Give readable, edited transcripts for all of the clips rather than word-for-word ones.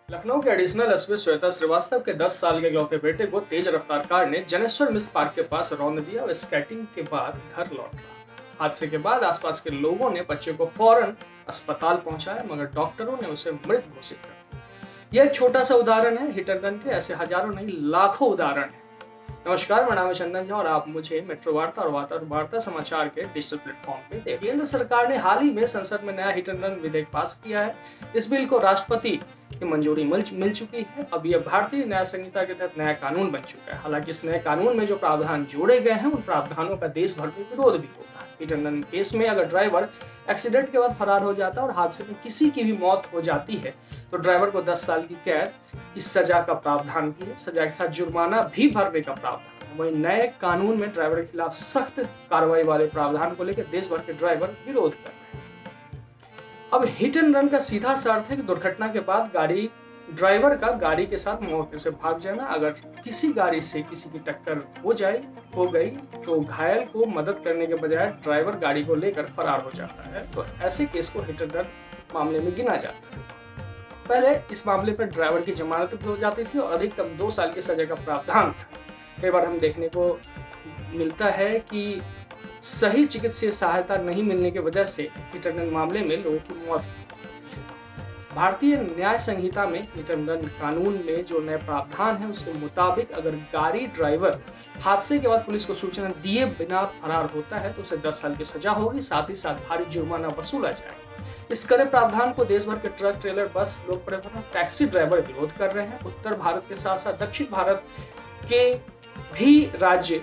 लखनऊ के additional SP Shweta Srivastava के 10 साल के इकलौते बेटे को तेज रफ्तार कार ने जनेश्वर मिश्र पार्क के पास रौंद दिया और स्केटिंग के बाद घर लौट रहा। हादसे के बाद आसपास के लोगों ने बच्चे को फौरन अस्पताल पहुंचाया, मगर डॉक्टरों ने उसे मृत घोषित कर दिया। यह एक छोटा सा उदाहरण है, हिट एंड रन के ऐसे हजारों नहीं लाखों उदाहरण है। नमस्कार, मेरा नाम है चंदन झा और आप मुझे मेट्रो वार्ता और वार्ता समाचार के डिजिटल प्लेटफॉर्म पे देखें। केंद्र सरकार ने हाल ही में संसद में नया हिट एंड रन विधेयक पास किया है। इस बिल को राष्ट्रपति की मंजूरी मिल चुकी है। अब यह भारतीय न्याय संहिता के तहत नया कानून बन चुका है। हालांकि इस नए कानून में जो प्रावधान जोड़े गए हैं, उन प्रावधानों का देश भर में विरोध भी होता है। हिट एंड रन केस में अगर ड्राइवर एक्सीडेंट के बाद फरार हो जाता है और हादसे में किसी की भी मौत हो जाती है, तो ड्राइवर को 10 साल की कैद इस सजा का प्रावधान भी है। सजा के साथ जुर्माना भी भरने का प्रावधान। वही नए कानून में ड्राइवर के खिलाफ सख्त कार्रवाई वाले प्रावधान को लेकर देश भर के ड्राइवर विरोध कर रहे हैं। अब हिट एंड रन का सीधा सा अर्थ है कि दुर्घटना के बाद ड्राइवर का गाड़ी के साथ मौके से भाग जाना। अगर किसी गाड़ी से किसी की टक्कर हो गई तो घायल को मदद करने के बजाय ड्राइवर गाड़ी को लेकर फरार हो जाता है, तो ऐसे केस को हिट एंड रन मामले में गिना जाता है। पहले इस मामले पर ड्राइवर की जमानत भी हो जाती थी और अधिकतम 2 साल की सजा का प्रावधान था। कई बार हम देखने को मिलता है कि सही चिकित्सीय सहायता नहीं मिलने की वजह से हिट एंड रन मामले में लोगों की मौत हुई। भारतीय न्याय संहिता में हिट एंड रन कानून में जो नए प्रावधान है, उसके मुताबिक अगर गाड़ी ड्राइवर हादसे के बाद पुलिस को सूचना दिए बिना फरार होता है तो उसे 10 साल की सजा होगी, साथ ही साथ भारी जुर्माना वसूला जाएगा। इस कड़े प्रावधान को देश भर के ट्रक, ट्रेलर, बस, लोक परिवहन, टैक्सी ड्राइवर विरोध कर रहे हैं। उत्तर भारत के साथ साथ दक्षिण भारत के भी राज्य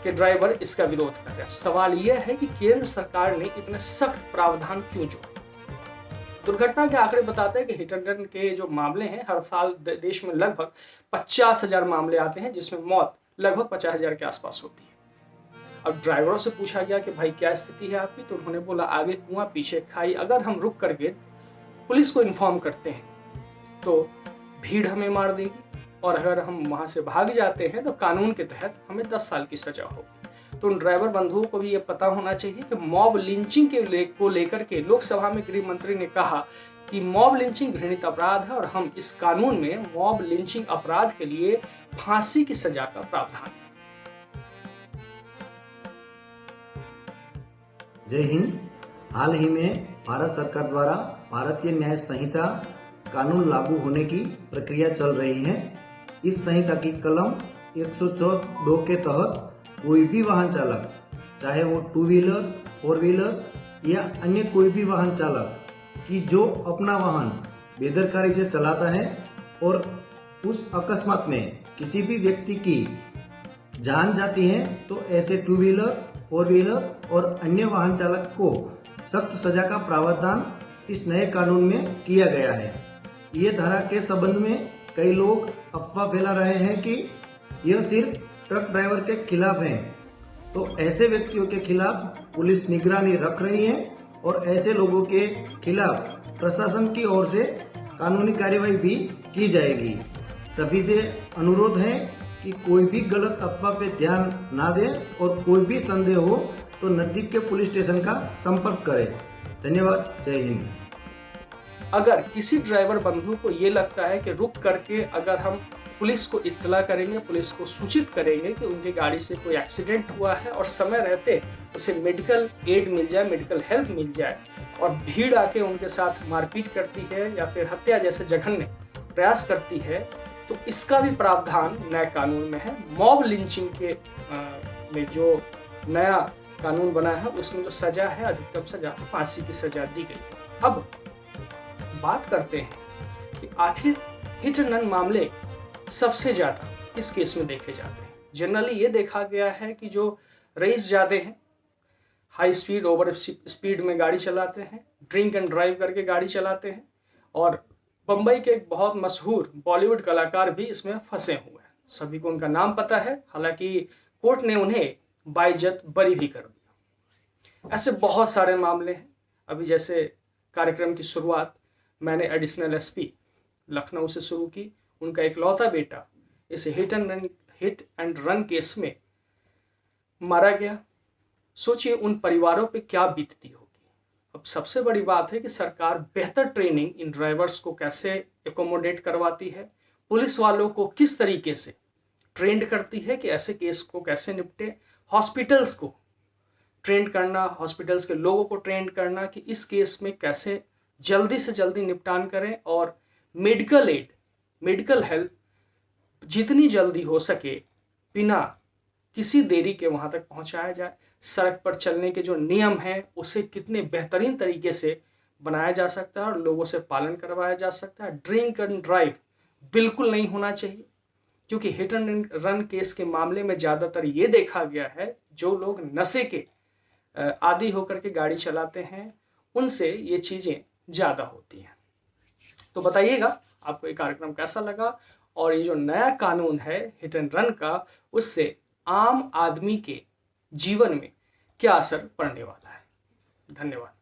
के ड्राइवर इसका विरोध कर रहे हैं। सवाल यह है कि केंद्र सरकार ने इतने सख्त प्रावधान क्यों जोड़े। दुर्घटना के आंकड़े बताते हैं कि हिट एंड रन के जो मामले हैं, हर साल देश में लगभग 50,000 मामले आते हैं, जिसमें मौत लगभग 50,000 के आसपास होती है। अब ड्राइवरों से पूछा गया कि भाई क्या स्थिति है आपकी, तो उन्होंने बोला आगे कुआं पीछे खाई। अगर हम रुक करके पुलिस को इन्फॉर्म करते हैं तो भीड़ हमें मार देगी, और अगर हम वहां से भाग जाते हैं तो कानून के तहत हमें 10 साल की सजा होगी। तो उन ड्राइवर बंधुओं को भी ये पता होना चाहिए कि मॉब लिंचिंग को लेकर के लोकसभा में गृह मंत्री ने कहा कि मॉब लिंचिंग घृणित अपराध है और हम इस कानून में मॉब लिंचिंग अपराध के लिए फांसी की सजा का प्रावधान है। जय हिंद। हाल ही में भारत सरकार द्वारा भारतीय न्याय संहिता कानून लागू होने की प्रक्रिया चल रही है। इस संहिता की कलम 114(2) के तहत कोई भी वाहन चालक, चाहे वो 2 व्हीलर, 4 व्हीलर या अन्य कोई भी वाहन चालक कि जो अपना वाहन बेदरकारी से चलाता है और उस अकस्मात में किसी भी व्यक्ति की जान जाती है, तो ऐसे 2 व्हीलर, 4 व्हीलर और अन्य वाहन चालक को सख्त सजा का प्रावधान इस नए कानून में किया गया है। ये धारा के संबंध में कई लोग अफवाह फैला रहे हैं कि यह सिर्फ ट्रक ड्राइवर के खिलाफ है, तो ऐसे व्यक्तियों के खिलाफ पुलिस निगरानी रख रही है और ऐसे लोगों के खिलाफ प्रशासन की ओर से कानूनी कार्रवाई भी की जाएगी। सभी से अनुरोध है कि कोई भी गलत अफवाह पे ध्यान ना दे और कोई भी संदेह हो तो नजदीक के पुलिस स्टेशन का संपर्क करें। धन्यवाद। जय हिंद। अगर किसी ड्राइवर बंधु को ये लगता है कि रुक करके अगर हम पुलिस को इत्तला करेंगे, पुलिस को सूचित करेंगे कि उनकी गाड़ी से कोई एक्सीडेंट हुआ है और समय रहते उसे मेडिकल एड मिल जाए, मेडिकल हेल्प मिल जाए, और भीड़ आके उनके साथ मारपीट करती है या फिर हत्या जैसे जघन्य प्रयास करती है, तो इसका भी प्रावधान नए कानून में है। मॉब लिंचिंग के में जो नया कानून बना है, उसमें जो सजा है, अधिकतम सजा फांसी की सजा दी गई। अब बात करते हैं कि आखिर हिट एंड रन मामले सबसे ज्यादा किस केस में देखे जाते हैं। जनरली ये देखा गया है कि जो रईस जाते हैं, हाई स्पीड, ओवर स्पीड में गाड़ी चलाते हैं, ड्रिंक एंड ड्राइव करके गाड़ी चलाते हैं, और बम्बई के एक बहुत मशहूर बॉलीवुड कलाकार भी इसमें फंसे हुए हैं। सभी को उनका नाम पता है, हालांकि कोर्ट ने उन्हें बाइज्जत बरी भी कर दिया। ऐसे बहुत सारे मामले हैं। अभी जैसे कार्यक्रम की शुरुआत मैंने एडिशनल एसपी लखनऊ से शुरू की। उनका इकलौता बेटा इस हिट एंड रन केस में मारा गया। सोचिए उन परिवारों पे क्या बीतती होगी। अब सबसे बड़ी बात है कि सरकार बेहतर ट्रेनिंग इन ड्राइवर्स को कैसे एकोमोडेट करवाती है, पुलिस वालों को किस तरीके से ट्रेंड करती है कि ऐसे केस को कैसे निपटे, हॉस्पिटल्स को ट्रेंड करना, हॉस्पिटल्स के लोगों को ट्रेंड करना कि इस केस में कैसे जल्दी से जल्दी निपटान करें, और मेडिकल एड, मेडिकल हेल्प जितनी जल्दी हो सके बिना किसी देरी के वहां तक पहुंचाया जाए। सड़क पर चलने के जो नियम हैं उसे कितने बेहतरीन तरीके से बनाया जा सकता है और लोगों से पालन करवाया जा सकता है। ड्रिंक एंड ड्राइव बिल्कुल नहीं होना चाहिए, क्योंकि हिट एंड रन केस के मामले में ज़्यादातर ये देखा गया है जो लोग नशे के आदी होकर के गाड़ी चलाते हैं उनसे ये चीज़ें ज़्यादा होती हैं। तो बताइएगा आपको ये कार्यक्रम कैसा लगा, और ये जो नया कानून है हिट एंड रन का, उससे आम आदमी के जीवन में क्या असर पड़ने वाला है। धन्यवाद।